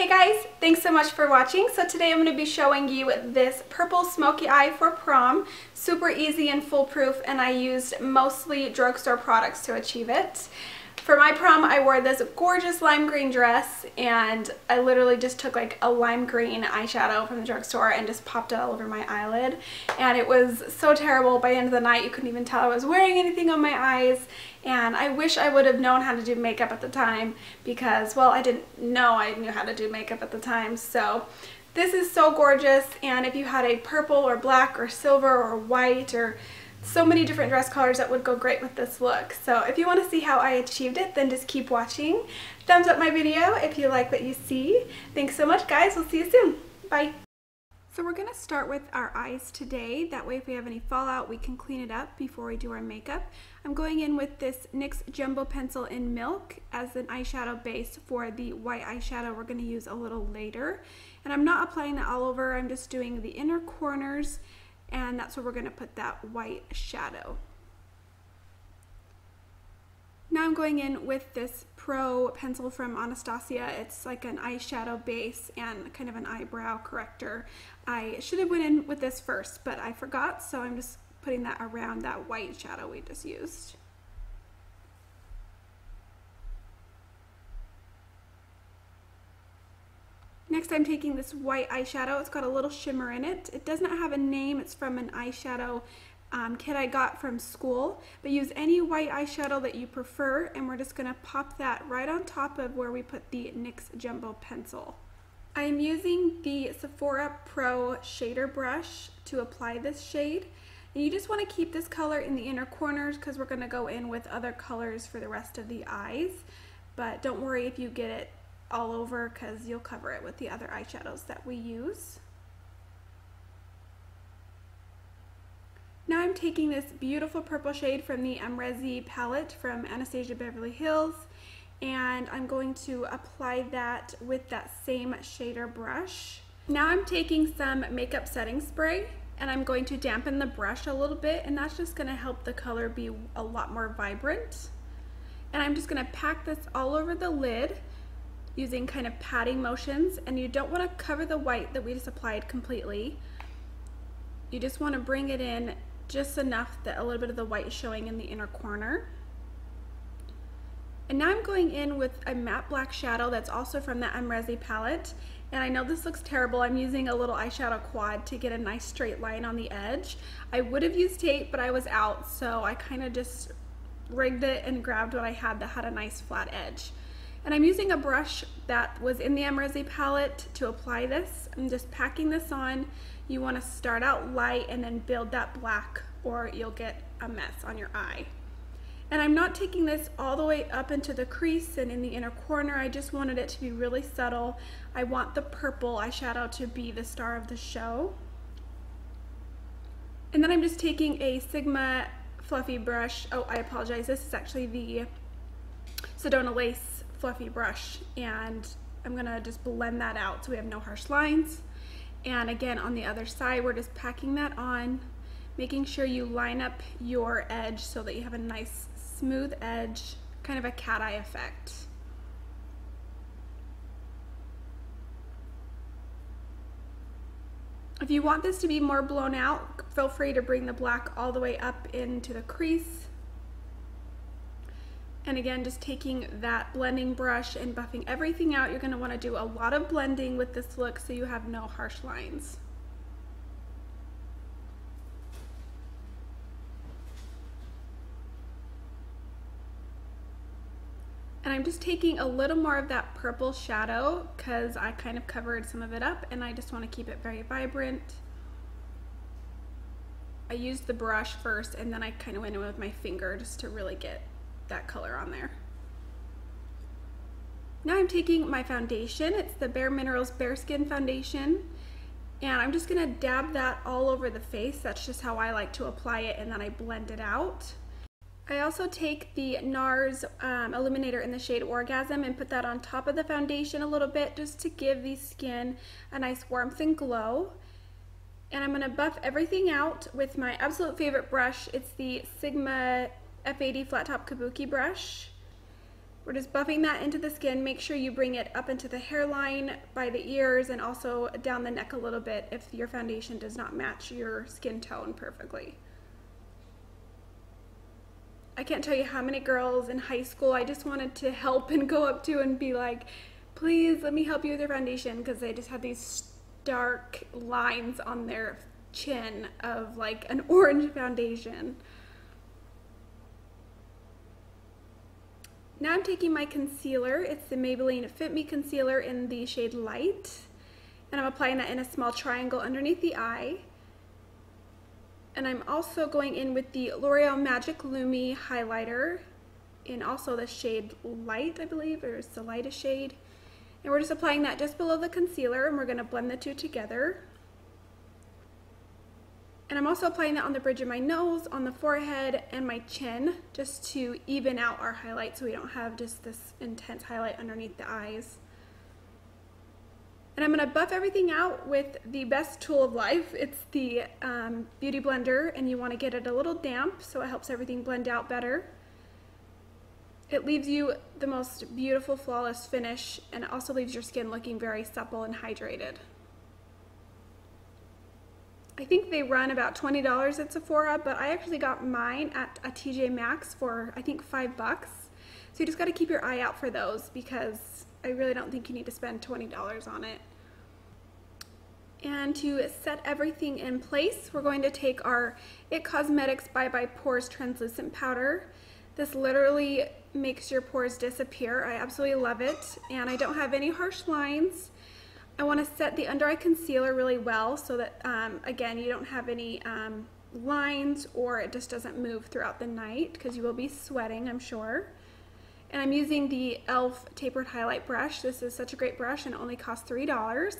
Hey guys, thanks so much for watching. So today I'm going to be showing you this purple smoky eye for prom. Super easy and foolproof, and I used mostly drugstore products to achieve it. For my prom, I wore this gorgeous lime green dress, and I literally just took like a lime green eyeshadow from the drugstore and just popped it all over my eyelid. And it was so terrible. By the end of the night, you couldn't even tell I was wearing anything on my eyes. And I wish I would have known how to do makeup at the time because, well, I didn't know I knew how to do makeup at the time. So this is so gorgeous. And if you had a purple or black or silver or white or so many different dress colors, that would go great with this look. So if you want to see how I achieved it, then just keep watching. Thumbs up my video if you like what you see. Thanks so much, guys. We'll see you soon. Bye. So we're going to start with our eyes today. That way if we have any fallout, we can clean it up before we do our makeup. I'm going in with this NYX Jumbo Pencil in Milk as an eyeshadow base for the white eyeshadow we're going to use a little later. And I'm not applying that all over. I'm just doing the inner corners, and that's where we're going to put that white shadow. Now I'm going in with this Pro pencil from Anastasia. It's like an eyeshadow base and kind of an eyebrow corrector. I should have went in with this first, but I forgot, so I'm just putting that around that white shadow we just used. Next, I'm taking this white eyeshadow. It's got a little shimmer in it. It does not have a name. It's from an eyeshadow kit I got from school, but use any white eyeshadow that you prefer, and we're just going to pop that right on top of where we put the NYX Jumbo Pencil. I am using the Sephora Pro shader brush to apply this shade, and you just want to keep this color in the inner corners because we're going to go in with other colors for the rest of the eyes, but don't worry if you get it all over because you'll cover it with the other eyeshadows that we use. Now I'm taking this beautiful purple shade from the Amrezy palette from Anastasia Beverly Hills, and I'm going to apply that with that same shader brush. Now I'm taking some makeup setting spray, and I'm going to dampen the brush a little bit, and that's just going to help the color be a lot more vibrant. And I'm just going to pack this all over the lid using kind of patting motions, and you don't want to cover the white that we just applied completely. You just want to bring it in just enough that a little bit of the white is showing in the inner corner. And now I'm going in with a matte black shadow that's also from the Amrezy palette. And I know this looks terrible. I'm using a little eyeshadow quad to get a nice straight line on the edge. I would have used tape, but I was out, so I kind of just rigged it and grabbed what I had that had a nice flat edge. And I'm using a brush that was in the Amrezy palette to apply this. I'm just packing this on. You want to start out light and then build that black, or you'll get a mess on your eye. And I'm not taking this all the way up into the crease and in the inner corner. I just wanted it to be really subtle. I want the purple eyeshadow to be the star of the show. And then I'm just taking a Sigma fluffy brush. Oh, I apologize. This is actually the Sedona Lace fluffy brush, and I'm gonna just blend that out so we have no harsh lines. And again, on the other side, we're just packing that on, making sure you line up your edge so that you have a nice smooth edge, kind of a cat eye effect. If you want this to be more blown out, feel free to bring the black all the way up into the crease. And again, just taking that blending brush and buffing everything out. You're going to want to do a lot of blending with this look so you have no harsh lines. And I'm just taking a little more of that purple shadow because I kind of covered some of it up, and I just want to keep it very vibrant. I used the brush first, and then I kind of went in with my finger just to really get that color on there. Now I'm taking my foundation. It's the BareMinerals Bareskin foundation, and I'm just gonna dab that all over the face. That's just how I like to apply it, and then I blend it out. I also take the Nars Illuminator in the shade Orgasm and put that on top of the foundation a little bit just to give the skin a nice warmth and glow. And I'm gonna buff everything out with my absolute favorite brush. It's the Sigma F80 flat top kabuki brush. We're just buffing that into the skin. Make sure you bring it up into the hairline, by the ears, and also down the neck a little bit if your foundation does not match your skin tone perfectly. I can't tell you how many girls in high school I just wanted to help and go up to and be like, please let me help you with your foundation, because they just had these dark lines on their chin of like an orange foundation. Now I'm taking my concealer. It's the Maybelline Fit Me Concealer in the shade Light. And I'm applying that in a small triangle underneath the eye. And I'm also going in with the L'Oreal Magic Lumi highlighter in also the shade Light, I believe, or it's the lightest shade. And we're just applying that just below the concealer, and we're going to blend the two together. And I'm also applying that on the bridge of my nose, on the forehead, and my chin, just to even out our highlight so we don't have just this intense highlight underneath the eyes. And I'm going to buff everything out with the best tool of life. It's the Beauty Blender, and you want to get it a little damp so it helps everything blend out better. It leaves you the most beautiful, flawless finish, and it also leaves your skin looking very supple and hydrated. I think they run about $20 at Sephora, but I actually got mine at a TJ Maxx for I think $5. So you just got to keep your eye out for those, because I really don't think you need to spend $20 on it. And to set everything in place, we're going to take our IT Cosmetics Bye Bye Pores Translucent Powder. This literally makes your pores disappear. I absolutely love it, and I don't have any harsh lines. I want to set the under eye concealer really well so that, again, you don't have any lines, or it just doesn't move throughout the night, because you will be sweating, I'm sure. And I'm using the e.l.f. Tapered Highlight Brush. This is such a great brush and it only costs $3.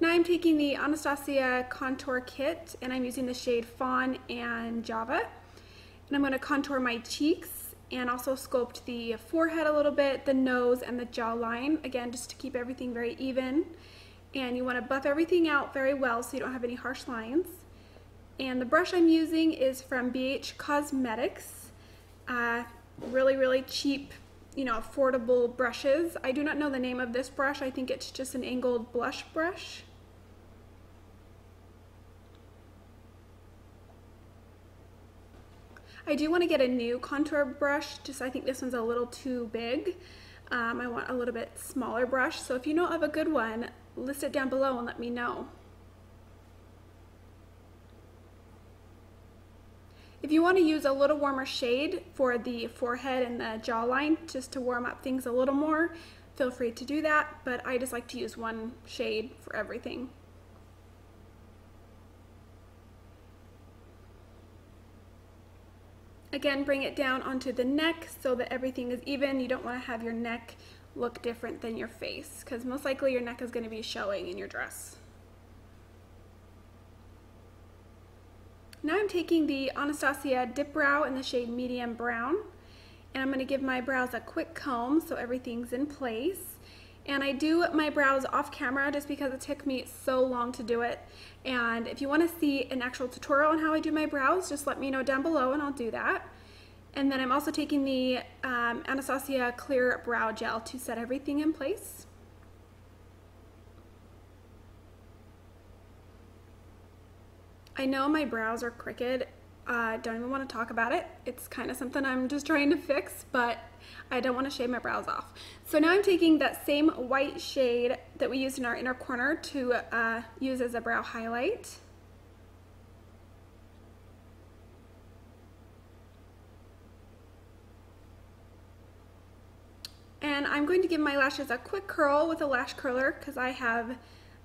Now I'm taking the Anastasia Contour Kit, and I'm using the shade Fawn and Java. And I'm going to contour my cheeks and also sculpt the forehead a little bit, the nose, and the jawline, again, just to keep everything very even. And you want to buff everything out very well so you don't have any harsh lines. And the brush I'm using is from BH Cosmetics. Really, really cheap, you know, affordable brushes. I do not know the name of this brush. I think it's just an angled blush brush. I do want to get a new contour brush, just I think this one's a little too big. I want a little bit smaller brush, so if you know of a good one, list it down below and let me know. If you want to use a little warmer shade for the forehead and the jawline, just to warm up things a little more, feel free to do that, but I just like to use one shade for everything. Again, bring it down onto the neck so that everything is even. You don't want to have your neck look different than your face, because most likely your neck is going to be showing in your dress. Now I'm taking the Anastasia Dip Brow in the shade Medium Brown, and I'm going to give my brows a quick comb so everything's in place. And I do my brows off camera just because it took me so long to do it. And if you want to see an actual tutorial on how I do my brows, just let me know down below and I'll do that. And then I'm also taking the Anastasia Clear Brow Gel to set everything in place. I know my brows are crooked. Don't even want to talk about it. It's kind of something I'm just trying to fix, but I don't want to shave my brows off. So now I'm taking that same white shade that we used in our inner corner to use as a brow highlight. And I'm going to give my lashes a quick curl with a lash curler, because I have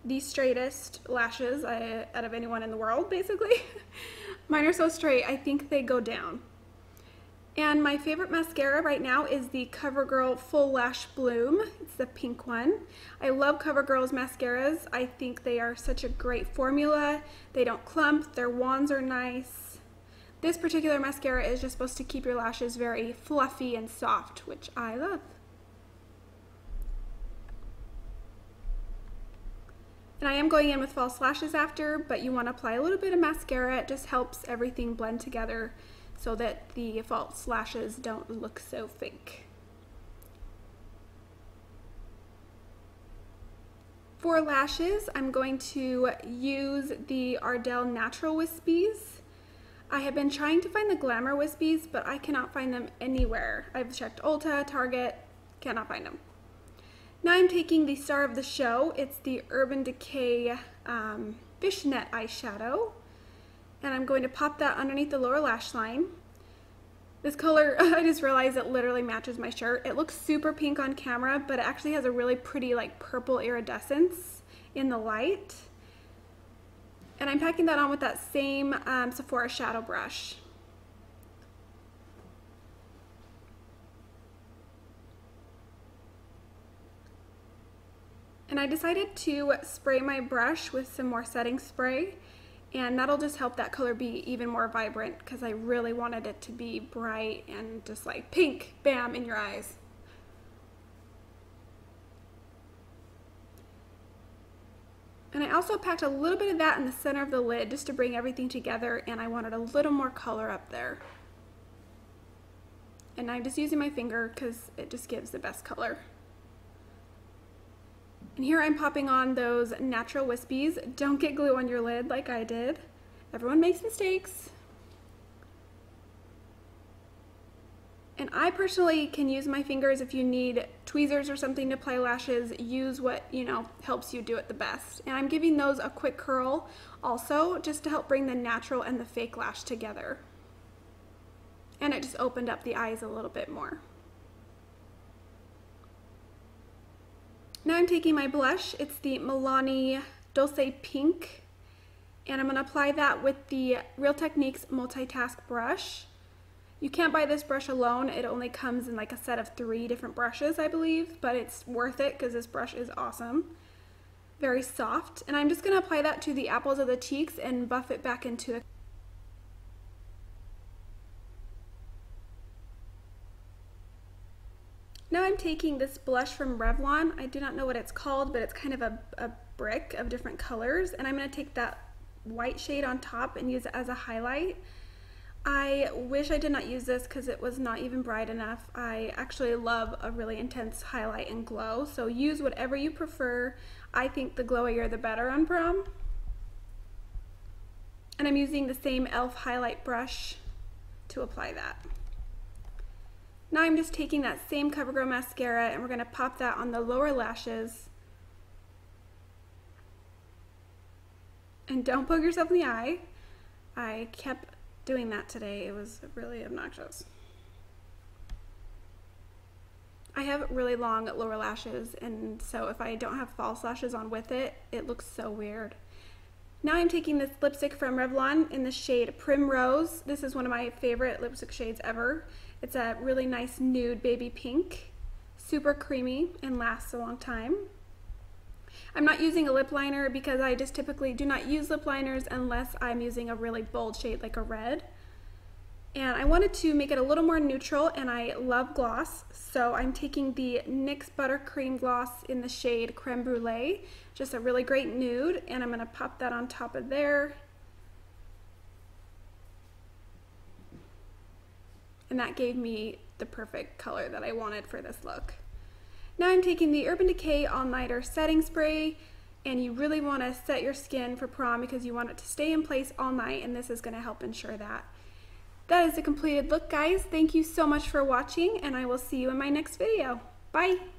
the straightest lashes out of anyone in the world, basically. Mine are so straight, I think they go down. And my favorite mascara right now is the CoverGirl Full Lash Bloom. It's the pink one. I love CoverGirl's mascaras. I think they are such a great formula. They don't clump, their wands are nice. This particular mascara is just supposed to keep your lashes very fluffy and soft, which I love. And I am going in with false lashes after, but you want to apply a little bit of mascara. It just helps everything blend together so that the false lashes don't look so fake. For lashes, I'm going to use the Ardell Natural Wispies. I have been trying to find the Glamour Wispies, but I cannot find them anywhere. I've checked Ulta, Target, cannot find them. Now I'm taking the star of the show. It's the Urban Decay Fishnet eyeshadow, and I'm going to pop that underneath the lower lash line. This color, I just realized it literally matches my shirt. It looks super pink on camera, but it actually has a really pretty like purple iridescence in the light. And I'm packing that on with that same Sephora shadow brush. And I decided to spray my brush with some more setting spray, and that'll just help that color be even more vibrant because I really wanted it to be bright and just like pink, bam, in your eyes. And I also packed a little bit of that in the center of the lid just to bring everything together, and I wanted a little more color up there. And I'm just using my finger because it just gives the best color. And here I'm popping on those natural wispies. Don't get glue on your lid like I did. Everyone makes mistakes. And I personally can use my fingers. If you need tweezers or something to apply lashes, use what, you know, helps you do it the best. And I'm giving those a quick curl also, just to help bring the natural and the fake lash together. And it just opened up the eyes a little bit more. Now I'm taking my blush. It's the Milani Dolce Pink, and I'm going to apply that with the Real Techniques Multitask brush. You can't buy this brush alone. It only comes in like a set of 3 different brushes, I believe, but it's worth it because this brush is awesome. Very soft. And I'm just going to apply that to the apples of the cheeks and buff it back into the... Now I'm taking this blush from Revlon. I do not know what it's called, but it's kind of a brick of different colors, and I'm going to take that white shade on top and use it as a highlight. I wish I did not use this because it was not even bright enough. I actually love a really intense highlight and glow, so use whatever you prefer. I think the glowier the better on Prom. And I'm using the same e.l.f. highlight brush to apply that. Now I'm just taking that same CoverGirl mascara and we're going to pop that on the lower lashes. And don't poke yourself in the eye. I kept doing that today. It was really obnoxious. I have really long lower lashes, and so if I don't have false lashes on with it, it looks so weird. Now I'm taking this lipstick from Revlon in the shade Primrose. This is one of my favorite lipstick shades ever. It's a really nice nude baby pink, super creamy, and lasts a long time. I'm not using a lip liner because I just typically do not use lip liners unless I'm using a really bold shade like a red. And I wanted to make it a little more neutral, and I love gloss, so I'm taking the NYX Buttercream Gloss in the shade Creme Brulee, just a really great nude, and I'm going to pop that on top of there. And that gave me the perfect color that I wanted for this look. Now I'm taking the Urban Decay All Nighter Setting Spray, and you really want to set your skin for Prom because you want it to stay in place all night, and this is going to help ensure that. That is the completed look, guys. Thank you so much for watching, and I will see you in my next video. Bye!